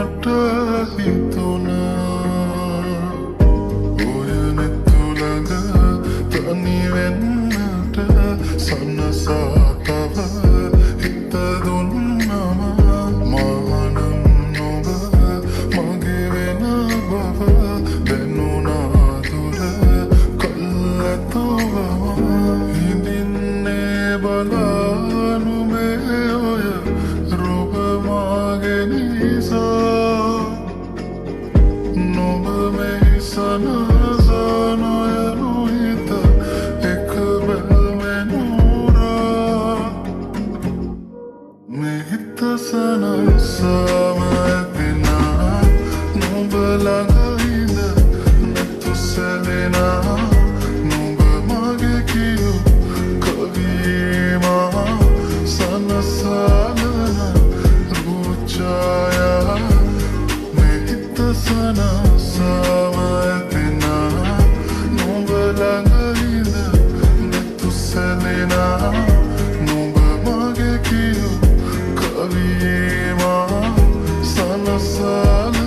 මට හිතුණා ඔය නෙතුළඟ තනි වෙන්නට සනසා තව හිත දුන්නම මහනම් නොබ මගේ වෙන බව දැනුණා දුර කල්ලතවම හිඳින්නේ බලානු මේ ඔය රූප මාගේ නිසා නොබ මේ සනසා නොයනු හිත එක බැල්මෙන් උරා මේ හිත සනසාම ඇතිනා නොබ ළඟ ඉඳ නැතු සැලෙනා නොබ මගේ කියූ කවිමා සනසාලන රුචායා මේ හිත සනසාම ඇතිනා නොබ ළඟ ඉඳ නැතු සැලෙනා නොබ මගේ කියූ කවිමා සනසාලන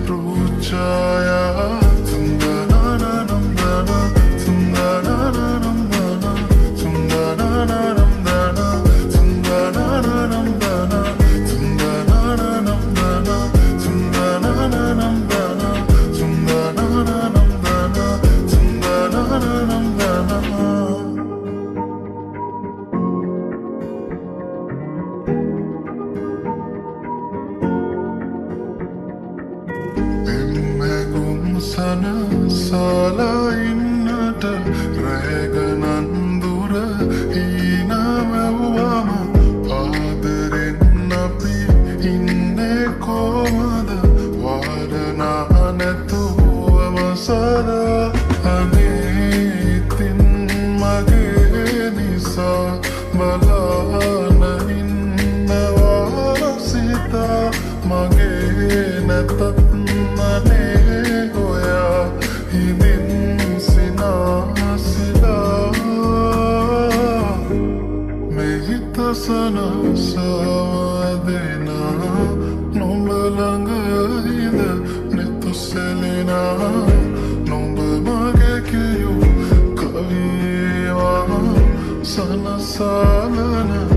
රුචායා සනසාලා ඉන්නට රැගනන් දුර හීනමැව්වම ආදරෙන් අපි ඉන්නේ කොහමද වාඩනා නැතුවම සදා අනේ ඉතින් මගේ නිසා බලාන ඉන්නවා සිතා මගේ නැතත් මනේ සනසාදෙනා නොඹ ළඟ ඉඳ නැතු සැලෙනා නොඹ මගේ කියූ කවිවා සනසාලන